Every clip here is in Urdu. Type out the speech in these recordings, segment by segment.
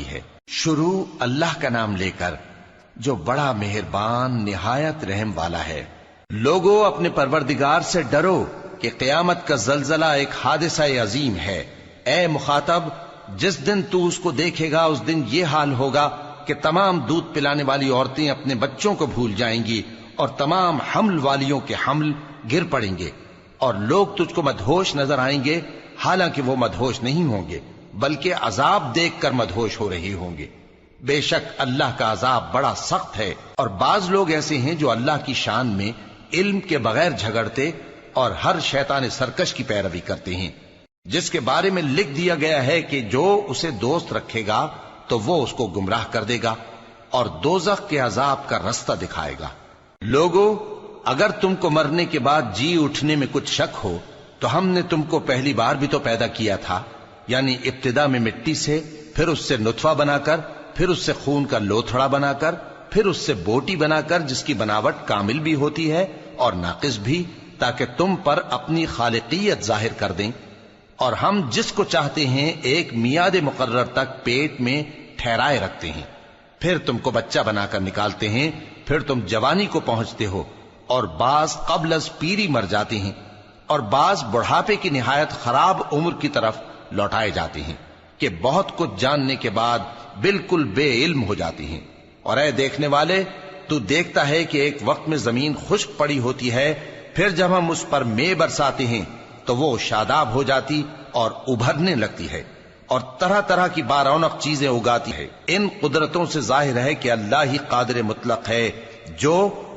کی ہے۔ شروع اللہ کا نام لے کر جو بڑا مہربان نہایت رحم والا ہے۔ لوگوں اپنے پروردگار سے ڈرو کہ قیامت کا زلزلہ ایک حادثہ عظیم ہے۔ اے مخاطب، جس دن تو اس کو دیکھے گا اس دن یہ حال ہوگا کہ تمام دودھ پلانے والی عورتیں اپنے بچوں کو بھول جائیں گی اور تمام حمل والیوں کے حمل گر پڑیں گے، اور لوگ تجھ کو مدہوش نظر آئیں گے، حالانکہ وہ مدہوش نہیں ہوں گے بلکہ عذاب دیکھ کر مدہوش ہو رہے ہوں گے۔ بے شک اللہ کا عذاب بڑا سخت ہے، اور بعض لوگ ایسے ہیں جو اللہ کی شان میں علم کے بغیر جھگڑتے اور ہر شیطان سرکش کی پیروی کرتے ہیں، جس کے بارے میں لکھ دیا گیا ہے کہ جو اسے دوست رکھے گا تو وہ اس کو گمراہ کر دے گا اور دوزخ کے عذاب کا رستہ دکھائے گا۔ لوگو، اگر تم کو مرنے کے بعد جی اٹھنے میں کچھ شک ہو تو ہم نے تم کو پہلی بار بھی تو پیدا کیا تھا، یعنی ابتدا میں مٹی سے، پھر اس سے نطفہ بنا کر، پھر اس سے خون کا لوتھڑا بنا کر، پھر اس سے بوٹی بنا کر جس کی بناوٹ کامل بھی ہوتی ہے اور ناقص بھی، تاکہ تم پر اپنی خالقیت ظاہر کر دیں۔ اور ہم جس کو چاہتے ہیں ایک میعاد مقرر تک پیٹ میں ٹھہرائے رکھتے ہیں، پھر تم کو بچہ بنا کر نکالتے ہیں، پھر تم جوانی کو پہنچتے ہو، اور بعض قبل از پیری مر جاتے ہیں، اور بعض بڑھاپے کی نہایت خراب عمر کی طرف لوٹائے جاتے ہیں کہ بہت کچھ جاننے کے بعد بالکل بے علم ہو جاتی ہیں۔ اور اے دیکھنے والے، تو دیکھتا ہے کہ ایک وقت میں زمین خشک پڑی ہوتی ہے، پھر جب ہم اس پر مے برساتے ہیں تو وہ شاداب ہو جاتی اور ابھرنے لگتی ہے اور طرح طرح کی بارونق چیزیں اگاتی ہے۔ ان قدرتوں سے ظاہر ہے کہ اللہ ہی قادر مطلق ہے جو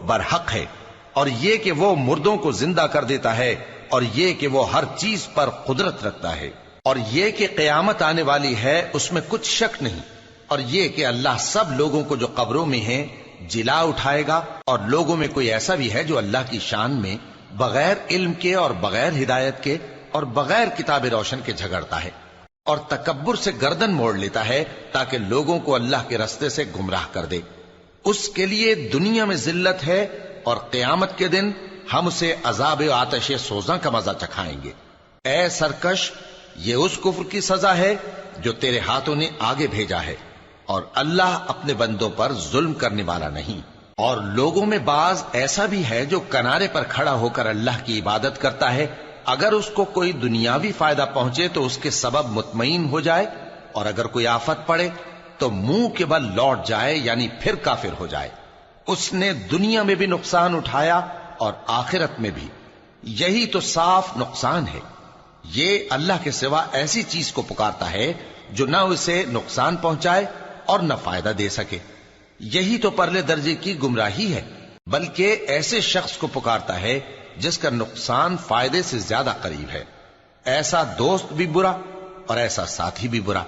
برحق ہے، اور یہ کہ وہ مردوں کو زندہ کر دیتا ہے، اور یہ کہ وہ ہر چیز پر قدرت رکھتا ہے، اور یہ کہ قیامت آنے والی ہے اس میں کچھ شک نہیں، اور یہ کہ اللہ سب لوگوں کو جو قبروں میں ہیں جلا اٹھائے گا، اور لوگوں میں کوئی ایسا بھی ہے جو اللہ کی شان میں بغیر علم کے اور بغیر ہدایت کے اور بغیر کتاب روشن کے جھگڑتا ہے اور تکبر سے گردن موڑ لیتا ہے تاکہ لوگوں کو اللہ کے رستے سے گمراہ کر دے۔ اس کے لیے دنیا میں ذلت ہے، اور قیامت کے دن ہم اسے عذاب آتش سوزاں کا مزہ چکھائیں گے۔ اے سرکش، یہ اس کفر کی سزا ہے جو تیرے ہاتھوں نے آگے بھیجا ہے، اور اللہ اپنے بندوں پر ظلم کرنے والا نہیں۔ اور لوگوں میں بعض ایسا بھی ہے جو کنارے پر کھڑا ہو کر اللہ کی عبادت کرتا ہے، اگر اس کو کوئی دنیاوی فائدہ پہنچے تو اس کے سبب مطمئن ہو جائے، اور اگر کوئی آفت پڑے تو منہ کے بل لوٹ جائے، یعنی پھر کافر ہو جائے۔ اس نے دنیا میں بھی نقصان اٹھایا اور آخرت میں بھی، یہی تو صاف نقصان ہے۔ یہ اللہ کے سوا ایسی چیز کو پکارتا ہے جو نہ اسے نقصان پہنچائے اور نہ فائدہ دے سکے، یہی تو پرلے درجے کی گمراہی ہے۔ بلکہ ایسے شخص کو پکارتا ہے جس کا نقصان فائدے سے زیادہ قریب ہے۔ ایسا دوست بھی برا اور ایسا ساتھی بھی برا۔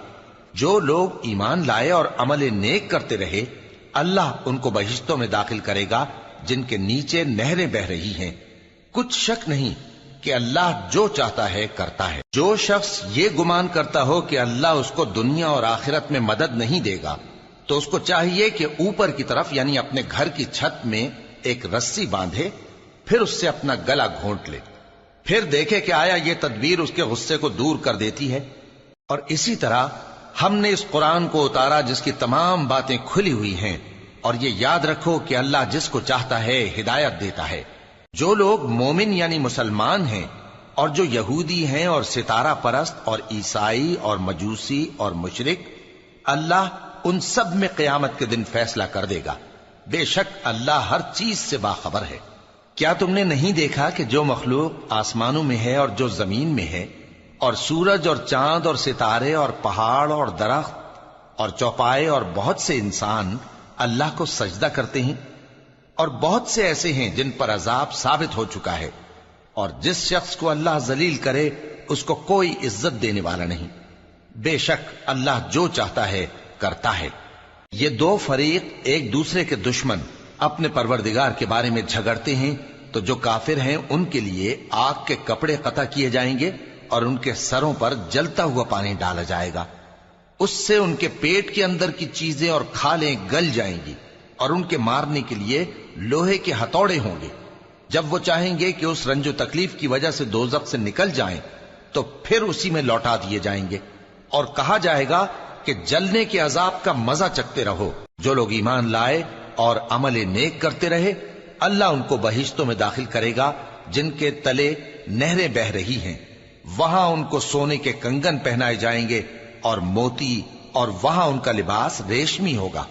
جو لوگ ایمان لائے اور عمل نیک کرتے رہے، اللہ ان کو بہشتوں میں داخل کرے گا جن کے نیچے نہریں بہ رہی ہیں۔ کچھ شک نہیں کہ اللہ جو چاہتا ہے کرتا ہے۔ جو شخص یہ گمان کرتا ہو کہ اللہ اس کو دنیا اور آخرت میں مدد نہیں دے گا، تو اس کو چاہیے کہ اوپر کی طرف یعنی اپنے گھر کی چھت میں ایک رسی باندھے، پھر اس سے اپنا گلا گھونٹ لے، پھر دیکھے کہ آیا یہ تدبیر اس کے غصے کو دور کر دیتی ہے۔ اور اسی طرح ہم نے اس قرآن کو اتارا جس کی تمام باتیں کھلی ہوئی ہیں، اور یہ یاد رکھو کہ اللہ جس کو چاہتا ہے ہدایت دیتا ہے۔ جو لوگ مومن یعنی مسلمان ہیں اور جو یہودی ہیں اور ستارہ پرست اور عیسائی اور مجوسی اور مشرک، اللہ ان سب میں قیامت کے دن فیصلہ کر دے گا۔ بے شک اللہ ہر چیز سے باخبر ہے۔ کیا تم نے نہیں دیکھا کہ جو مخلوق آسمانوں میں ہے اور جو زمین میں ہے، اور سورج اور چاند اور ستارے اور پہاڑ اور درخت اور چوپائے اور بہت سے انسان اللہ کو سجدہ کرتے ہیں، اور بہت سے ایسے ہیں جن پر عذاب ثابت ہو چکا ہے، اور جس شخص کو اللہ ذلیل کرے اس کو کوئی عزت دینے والا نہیں۔ بے شک اللہ جو چاہتا ہے کرتا ہے۔ یہ دو فریق ایک دوسرے کے دشمن اپنے پروردگار کے بارے میں جھگڑتے ہیں، تو جو کافر ہیں ان کے لیے آگ کے کپڑے قطع کیے جائیں گے اور ان کے سروں پر جلتا ہوا پانی ڈالا جائے گا، اس سے ان کے پیٹ کے اندر کی چیزیں اور کھالیں گل جائیں گی، اور ان کے مارنے کے لیے لوہے کے ہتھوڑے ہوں گے۔ جب وہ چاہیں گے کہ اس رنج و تکلیف کی وجہ سے دوزخ سے نکل جائیں تو پھر اسی میں لوٹا دیے جائیں گے، اور کہا جائے گا کہ جلنے کے عذاب کا مزہ چکھتے رہو۔ جو لوگ ایمان لائے اور عمل نیک کرتے رہے، اللہ ان کو بہشتوں میں داخل کرے گا جن کے تلے نہریں بہ رہی ہیں، وہاں ان کو سونے کے کنگن پہنائے جائیں گے اور موتی، اور وہاں ان کا لباس ریشمی ہوگا،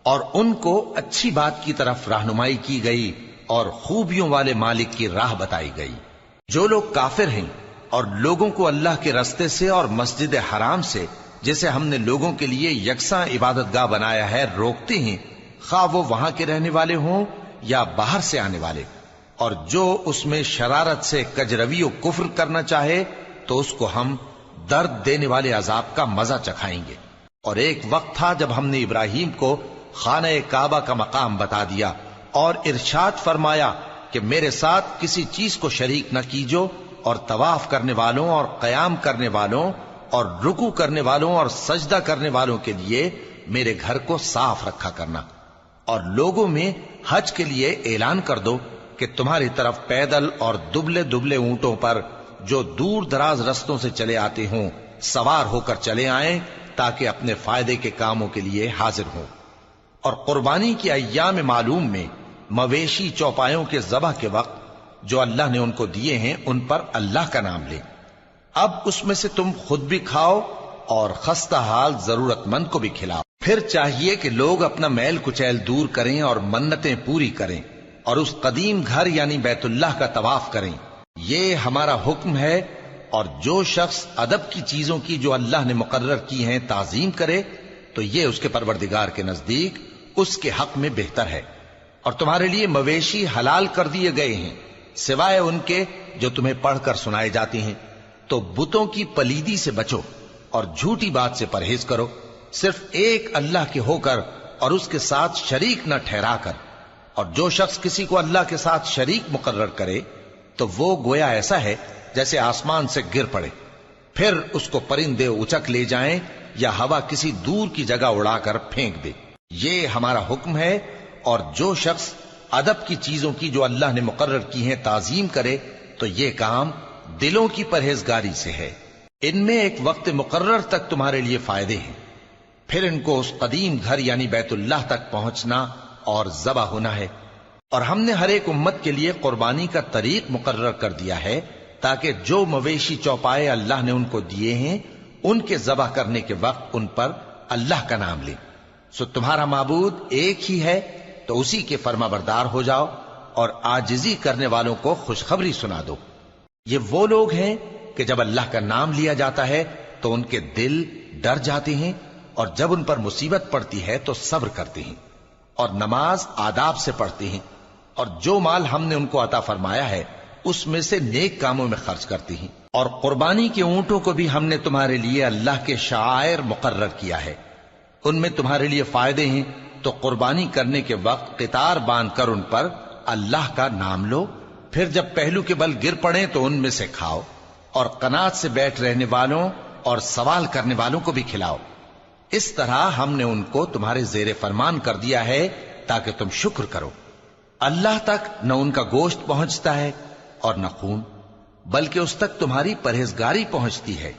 اور ان کو اچھی بات کی طرف رہنمائی کی گئی اور خوبیوں والے مالک کی راہ بتائی گئی۔ جو لوگ کافر ہیں اور لوگوں کو اللہ کے رستے سے اور مسجد حرام سے، جسے ہم نے لوگوں کے لیے یکساں عبادت گاہ بنایا ہے، روکتے ہیں، خواہ وہ وہاں کے رہنے والے ہوں یا باہر سے آنے والے، اور جو اس میں شرارت سے کجروی و کفر کرنا چاہے تو اس کو ہم درد دینے والے عذاب کا مزہ چکھائیں گے۔ اور ایک وقت تھا جب ہم نے ابراہیم کو خانہ کعبہ کا مقام بتا دیا اور ارشاد فرمایا کہ میرے ساتھ کسی چیز کو شریک نہ کیجو، اور طواف کرنے والوں اور قیام کرنے والوں اور رکوع کرنے والوں اور سجدہ کرنے والوں کے لیے میرے گھر کو صاف رکھا کرنا، اور لوگوں میں حج کے لیے اعلان کر دو کہ تمہاری طرف پیدل اور دبلے دبلے اونٹوں پر جو دور دراز رستوں سے چلے آتے ہوں سوار ہو کر چلے آئیں، تاکہ اپنے فائدے کے کاموں کے لیے حاضر ہوں۔ اور قربانی کی ایام معلوم میں مویشی چوپایوں کے ذبح کے وقت جو اللہ نے ان کو دیے ہیں ان پر اللہ کا نام لیں۔ اب اس میں سے تم خود بھی کھاؤ اور خستہ حال ضرورت مند کو بھی کھلاؤ۔ پھر چاہیے کہ لوگ اپنا میل کچیل دور کریں اور منتیں پوری کریں اور اس قدیم گھر یعنی بیت اللہ کا طواف کریں، یہ ہمارا حکم ہے۔ اور جو شخص ادب کی چیزوں کی جو اللہ نے مقرر کی ہیں تعظیم کرے تو یہ اس کے پروردگار کے نزدیک اس کے حق میں بہتر ہے۔ اور تمہارے لیے مویشی حلال کر دیے گئے ہیں سوائے ان کے جو تمہیں پڑھ کر سنائے جاتے ہیں، تو بتوں کی پلیدی سے بچو اور جھوٹی بات سے پرہیز کرو، صرف ایک اللہ کے ہو کر اور اس کے ساتھ شریک نہ ٹھہرا کر۔ اور جو شخص کسی کو اللہ کے ساتھ شریک مقرر کرے تو وہ گویا ایسا ہے جیسے آسمان سے گر پڑے، پھر اس کو پرندے اچک لے جائیں یا ہوا کسی دور کی جگہ اڑا کر پھینک دے۔ یہ ہمارا حکم ہے۔ اور جو شخص ادب کی چیزوں کی جو اللہ نے مقرر کی ہیں تعظیم کرے تو یہ کام دلوں کی پرہیزگاری سے ہے۔ ان میں ایک وقت مقرر تک تمہارے لیے فائدے ہیں، پھر ان کو اس قدیم گھر یعنی بیت اللہ تک پہنچنا اور ذبح ہونا ہے۔ اور ہم نے ہر ایک امت کے لیے قربانی کا طریق مقرر کر دیا ہے تاکہ جو مویشی چوپائے اللہ نے ان کو دیے ہیں ان کے ذبح کرنے کے وقت ان پر اللہ کا نام لیں۔ سو تمہارا معبود ایک ہی ہے، تو اسی کے فرما بردار ہو جاؤ اور عاجزی کرنے والوں کو خوشخبری سنا دو۔ یہ وہ لوگ ہیں کہ جب اللہ کا نام لیا جاتا ہے تو ان کے دل ڈر جاتے ہیں، اور جب ان پر مصیبت پڑتی ہے تو صبر کرتے ہیں اور نماز آداب سے پڑھتے ہیں، اور جو مال ہم نے ان کو عطا فرمایا ہے اس میں سے نیک کاموں میں خرچ کرتے ہیں۔ اور قربانی کے اونٹوں کو بھی ہم نے تمہارے لیے اللہ کے شعائر مقرر کیا ہے، ان میں تمہارے لیے فائدے ہیں، تو قربانی کرنے کے وقت قطار باندھ کر ان پر اللہ کا نام لو، پھر جب پہلو کے بل گر پڑیں تو ان میں سے کھاؤ، اور قناعت سے بیٹھ رہنے والوں اور سوال کرنے والوں کو بھی کھلاؤ۔ اس طرح ہم نے ان کو تمہارے زیر فرمان کر دیا ہے تاکہ تم شکر کرو۔ اللہ تک نہ ان کا گوشت پہنچتا ہے اور نہ خون، بلکہ اس تک تمہاری پرہیزگاری پہنچتی ہے۔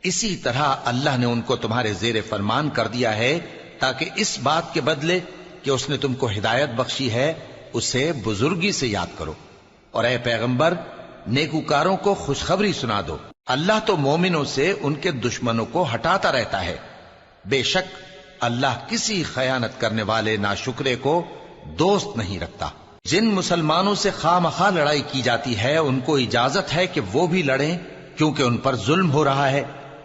اسی طرح اللہ نے ان کو تمہارے زیر فرمان کر دیا ہے تاکہ اس بات کے بدلے کہ اس نے تم کو ہدایت بخشی ہے اسے بزرگی سے یاد کرو۔ اور اے پیغمبر، نیکوکاروں کو خوشخبری سنا دو، اللہ تو مومنوں سے ان کے دشمنوں کو ہٹاتا رہتا ہے۔ بے شک اللہ کسی خیانت کرنے والے ناشکرے کو دوست نہیں رکھتا۔ جن مسلمانوں سے خواہ مخواہ لڑائی کی جاتی ہے ان کو اجازت ہے کہ وہ بھی لڑیں، کیونکہ ان پر ظلم ہو رہا ہے،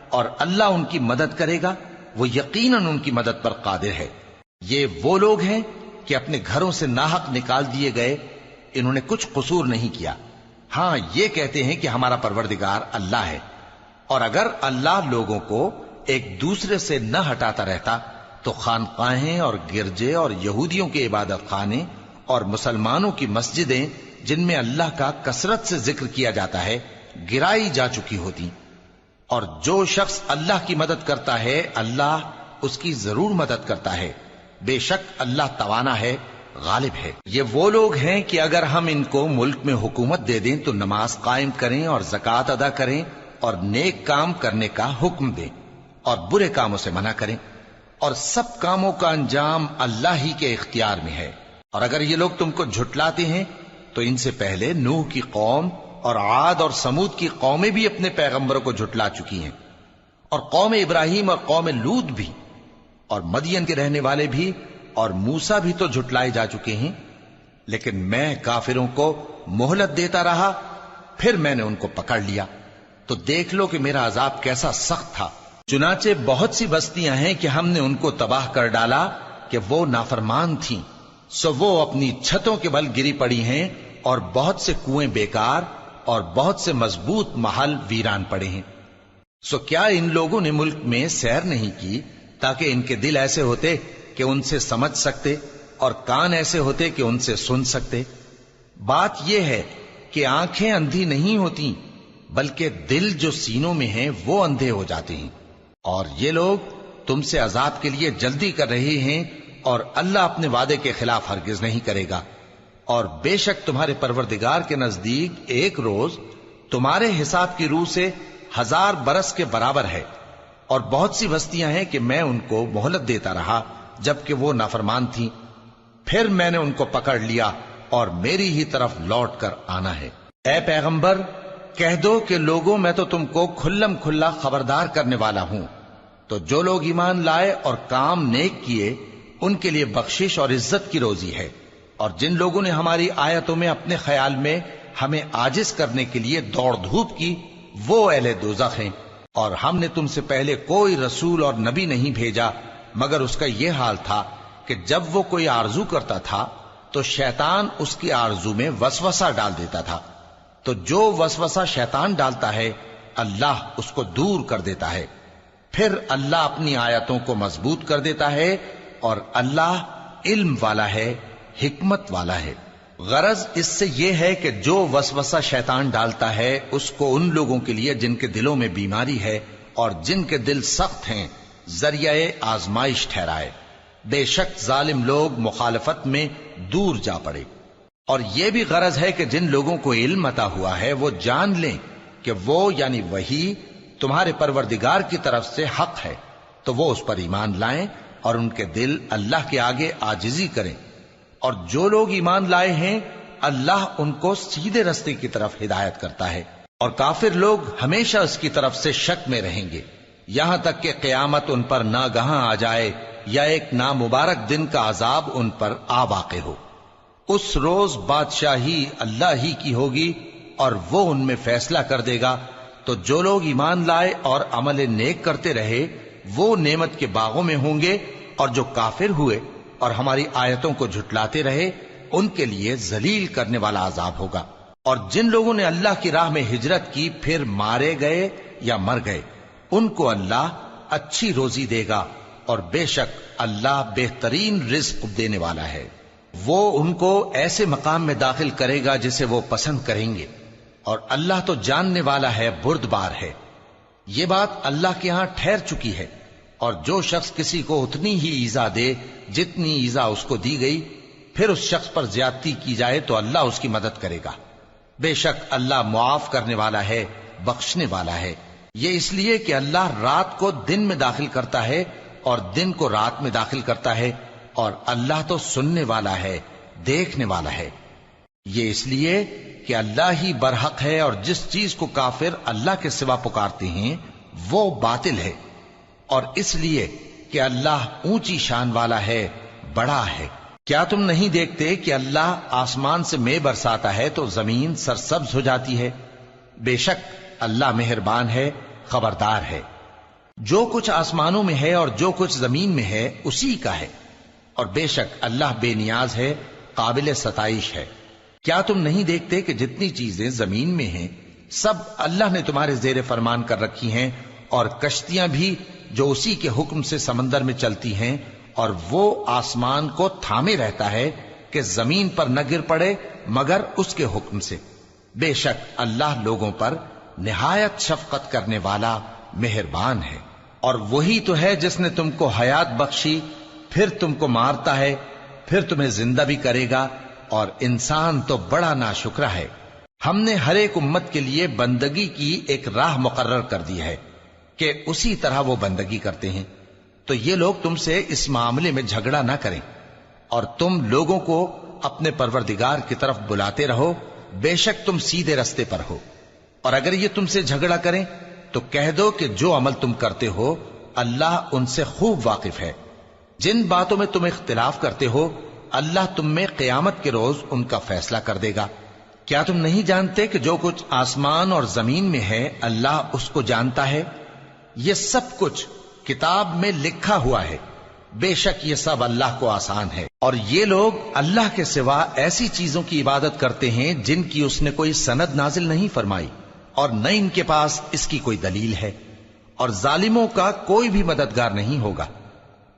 اور اللہ ان کی مدد کرے گا، وہ یقیناً ان کی مدد پر قادر ہے۔ یہ وہ لوگ ہیں کہ اپنے گھروں سے ناحق نکال دیے گئے، انہوں نے کچھ قصور نہیں کیا، ہاں یہ کہتے ہیں کہ ہمارا پروردگار اللہ ہے۔ اور اگر اللہ لوگوں کو ایک دوسرے سے نہ ہٹاتا رہتا تو خانقاہیں اور گرجے اور یہودیوں کے عبادت خانے اور مسلمانوں کی مسجدیں جن میں اللہ کا کثرت سے ذکر کیا جاتا ہے گرائی جا چکی ہوتی۔ اور جو شخص اللہ کی مدد کرتا ہے اللہ اس کی ضرور مدد کرتا ہے، بے شک اللہ توانا ہے، غالب ہے۔ یہ وہ لوگ ہیں کہ اگر ہم ان کو ملک میں حکومت دے دیں تو نماز قائم کریں اور زکوٰۃ ادا کریں اور نیک کام کرنے کا حکم دیں، اور برے کاموں سے منع کریں، اور سب کاموں کا انجام اللہ ہی کے اختیار میں ہے۔ اور اگر یہ لوگ تم کو جھٹلاتے ہیں تو ان سے پہلے نوح کی قوم اور عاد اور سمود کی قومیں بھی اپنے پیغمبروں کو جھٹلا چکی ہیں، اور قوم ابراہیم اور قوم لوط بھی، اور مدین کے رہنے والے بھی، اور موسیٰ بھی تو جھٹلائے جا چکے ہیں۔ لیکن میں کافروں کو مہلت دیتا رہا، پھر میں نے ان کو پکڑ لیا، تو دیکھ لو کہ میرا عذاب کیسا سخت تھا۔ چنانچہ بہت سی بستیاں ہیں کہ ہم نے ان کو تباہ کر ڈالا کہ وہ نافرمان تھیں، سو وہ اپنی چھتوں کے بل گری پڑی ہیں، اور بہت سے کنویں بیکار اور بہت سے مضبوط محل ویران پڑے ہیں۔ سو کیا ان لوگوں نے ملک میں سیر نہیں کی تاکہ ان کے دل ایسے ہوتے کہ ان سے سمجھ سکتے، اور کان ایسے ہوتے کہ ان سے سن سکتے؟ بات یہ ہے کہ آنکھیں اندھی نہیں ہوتی، بلکہ دل جو سینوں میں ہیں وہ اندھے ہو جاتے ہیں۔ اور یہ لوگ تم سے عذاب کے لیے جلدی کر رہے ہیں، اور اللہ اپنے وعدے کے خلاف ہرگز نہیں کرے گا۔ اور بے شک تمہارے پروردگار کے نزدیک ایک روز تمہارے حساب کی روح سے 1000 برس کے برابر ہے۔ اور بہت سی بستیاں ہیں کہ میں ان کو مہلت دیتا رہا جبکہ وہ نافرمان تھیں، پھر میں نے ان کو پکڑ لیا، اور میری ہی طرف لوٹ کر آنا ہے۔ اے پیغمبر، کہہ دو کہ لوگوں میں تو تم کو کھلم کھلا خبردار کرنے والا ہوں، تو جو لوگ ایمان لائے اور کام نیک کیے ان کے لیے بخشش اور عزت کی روزی ہے، اور جن لوگوں نے ہماری آیتوں میں اپنے خیال میں ہمیں عاجز کرنے کے لیے دوڑ دھوپ کی، وہ اہل دوزخ ہیں۔ اور ہم نے تم سے پہلے کوئی رسول اور نبی نہیں بھیجا مگر اس کا یہ حال تھا کہ جب وہ کوئی آرزو کرتا تھا تو شیطان اس کی آرزو میں وسوسہ ڈال دیتا تھا، تو جو وسوسہ شیطان ڈالتا ہے اللہ اس کو دور کر دیتا ہے، پھر اللہ اپنی آیتوں کو مضبوط کر دیتا ہے، اور اللہ علم والا ہے، حکمت والا ہے۔ غرض اس سے یہ ہے کہ جو وسوسہ شیطان ڈالتا ہے اس کو ان لوگوں کے لیے جن کے دلوں میں بیماری ہے اور جن کے دل سخت ہیں ذریعہ آزمائش ٹھہرائے۔ بے شک ظالم لوگ مخالفت میں دور جا پڑے۔ اور یہ بھی غرض ہے کہ جن لوگوں کو علم عطا ہوا ہے وہ جان لیں کہ وہ یعنی وحی تمہارے پروردگار کی طرف سے حق ہے، تو وہ اس پر ایمان لائیں اور ان کے دل اللہ کے آگے عاجزی کریں۔ اور جو لوگ ایمان لائے ہیں اللہ ان کو سیدھے رستے کی طرف ہدایت کرتا ہے، اور کافر لوگ ہمیشہ اس کی طرف سے شک میں رہیں گے، یہاں تک کہ قیامت ان پر ناگہاں آ جائے یا ایک نامبارک دن کا عذاب ان پر آ واقع ہو۔ اس روز بادشاہی اللہ ہی کی ہوگی اور وہ ان میں فیصلہ کر دے گا، تو جو لوگ ایمان لائے اور عمل نیک کرتے رہے وہ نعمت کے باغوں میں ہوں گے، اور جو کافر ہوئے اور ہماری آیتوں کو جھٹلاتے رہے ان کے لیے ذلیل کرنے والا عذاب ہوگا۔ اور جن لوگوں نے اللہ کی راہ میں ہجرت کی پھر مارے گئے یا مر گئے ان کو اللہ اچھی روزی دے گا، اور بے شک اللہ بہترین رزق دینے والا ہے۔ وہ ان کو ایسے مقام میں داخل کرے گا جسے وہ پسند کریں گے، اور اللہ تو جاننے والا ہے، بردبار ہے۔ یہ بات اللہ کے ہاں ٹھہر چکی ہے، اور جو شخص کسی کو اتنی ہی ایذا دے جتنی ایذا اس کو دی گئی، پھر اس شخص پر زیادتی کی جائے تو اللہ اس کی مدد کرے گا۔ بے شک اللہ معاف کرنے والا ہے، بخشنے والا ہے۔ یہ اس لیے کہ اللہ رات کو دن میں داخل کرتا ہے اور دن کو رات میں داخل کرتا ہے، اور اللہ تو سننے والا ہے، دیکھنے والا ہے۔ یہ اس لیے کہ اللہ ہی برحق ہے، اور جس چیز کو کافر اللہ کے سوا پکارتے ہیں وہ باطل ہے، اور اس لیے کہ اللہ اونچی شان والا ہے، بڑا ہے۔ کیا تم نہیں دیکھتے کہ اللہ آسمان سے مے برساتا ہے تو زمین سرسبز ہو جاتی ہے؟ بے شک اللہ مہربان ہے، خبردار ہے۔ جو کچھ آسمانوں میں ہے اور جو کچھ زمین میں ہے اسی کا ہے، اور بے شک اللہ بے نیاز ہے، قابل ستائش ہے۔ کیا تم نہیں دیکھتے کہ جتنی چیزیں زمین میں ہیں سب اللہ نے تمہارے زیر فرمان کر رکھی ہیں، اور کشتیاں بھی جو اسی کے حکم سے سمندر میں چلتی ہیں، اور وہ آسمان کو تھامے رہتا ہے کہ زمین پر نہ گر پڑے مگر اس کے حکم سے۔ بے شک اللہ لوگوں پر نہایت شفقت کرنے والا مہربان ہے۔ اور وہی تو ہے جس نے تم کو حیات بخشی، پھر تم کو مارتا ہے، پھر تمہیں زندہ بھی کرے گا، اور انسان تو بڑا ناشکرا ہے۔ ہم نے ہر ایک امت کے لیے بندگی کی ایک راہ مقرر کر دی ہے کہ اسی طرح وہ بندگی کرتے ہیں، تو یہ لوگ تم سے اس معاملے میں جھگڑا نہ کریں، اور تم لوگوں کو اپنے پروردگار کی طرف بلاتے رہو، بے شک تم سیدھے رستے پر ہو۔ اور اگر یہ تم سے جھگڑا کریں تو کہہ دو کہ جو عمل تم کرتے ہو اللہ ان سے خوب واقف ہے۔ جن باتوں میں تم اختلاف کرتے ہو اللہ تم میں قیامت کے روز ان کا فیصلہ کر دے گا۔ کیا تم نہیں جانتے کہ جو کچھ آسمان اور زمین میں ہے اللہ اس کو جانتا ہے؟ یہ سب کچھ کتاب میں لکھا ہوا ہے، بے شک یہ سب اللہ کو آسان ہے۔ اور یہ لوگ اللہ کے سوا ایسی چیزوں کی عبادت کرتے ہیں جن کی اس نے کوئی سند نازل نہیں فرمائی، اور نہ ان کے پاس اس کی کوئی دلیل ہے، اور ظالموں کا کوئی بھی مددگار نہیں ہوگا۔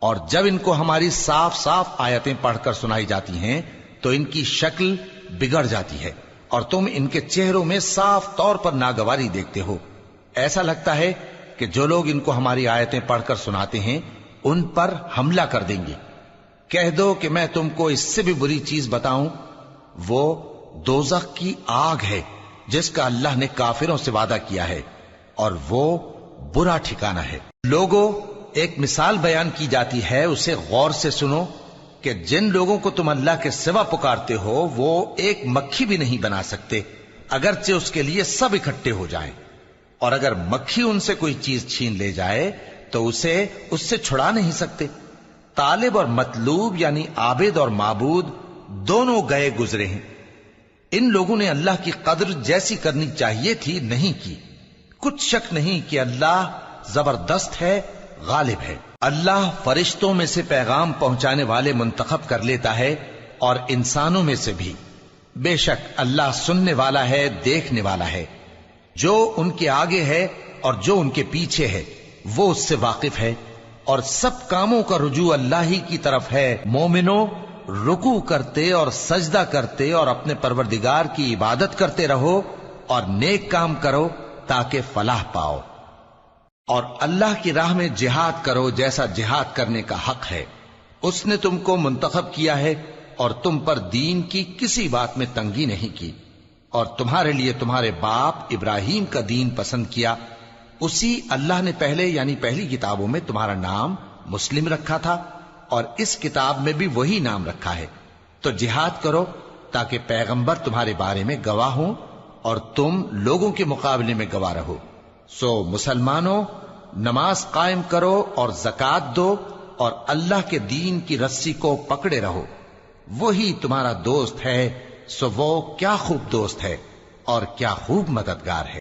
اور جب ان کو ہماری صاف صاف آیتیں پڑھ کر سنائی جاتی ہیں تو ان کی شکل بگڑ جاتی ہے، اور تم ان کے چہروں میں صاف طور پر ناگواری دیکھتے ہو۔ ایسا لگتا ہے کہ جو لوگ ان کو ہماری آیتیں پڑھ کر سناتے ہیں ان پر حملہ کر دیں گے۔ کہہ دو کہ میں تم کو اس سے بھی بری چیز بتاؤں، وہ دوزخ کی آگ ہے جس کا اللہ نے کافروں سے وعدہ کیا ہے، اور وہ برا ٹھکانہ ہے۔ لوگوں، ایک مثال بیان کی جاتی ہے، اسے غور سے سنو کہ جن لوگوں کو تم اللہ کے سوا پکارتے ہو وہ ایک مکھی بھی نہیں بنا سکتے اگرچہ اس کے لیے سب اکٹھے ہو جائیں، اور اگر مکھی ان سے کوئی چیز چھین لے جائے تو اسے اس سے چھڑا نہیں سکتے۔ طالب اور مطلوب یعنی عابد اور معبود دونوں گئے گزرے ہیں۔ ان لوگوں نے اللہ کی قدر جیسی کرنی چاہیے تھی نہیں کی۔ کچھ شک نہیں کہ اللہ زبردست ہے، غالب ہے۔ اللہ فرشتوں میں سے پیغام پہنچانے والے منتخب کر لیتا ہے اور انسانوں میں سے بھی۔ بے شک اللہ سننے والا ہے، دیکھنے والا ہے۔ جو ان کے آگے ہے اور جو ان کے پیچھے ہے وہ اس سے واقف ہے، اور سب کاموں کا رجوع اللہ ہی کی طرف ہے۔ مومنوں، رکوع کرتے اور سجدہ کرتے اور اپنے پروردگار کی عبادت کرتے رہو اور نیک کام کرو تاکہ فلاح پاؤ، اور اللہ کی راہ میں جہاد کرو جیسا جہاد کرنے کا حق ہے۔ اس نے تم کو منتخب کیا ہے اور تم پر دین کی کسی بات میں تنگی نہیں کی، اور تمہارے لیے تمہارے باپ ابراہیم کا دین پسند کیا۔ اسی اللہ نے پہلے یعنی پہلی کتابوں میں تمہارا نام مسلم رکھا تھا، اور اس کتاب میں بھی وہی نام رکھا ہے۔ تو جہاد کرو تاکہ پیغمبر تمہارے بارے میں گواہ ہوں اور تم لوگوں کے مقابلے میں گواہ رہو۔ سو مسلمانوں، نماز قائم کرو اور زکوٰۃ دو اور اللہ کے دین کی رسی کو پکڑے رہو، وہی تمہارا دوست ہے۔ سو وہ کیا خوب دوست ہے اور کیا خوب مددگار ہے۔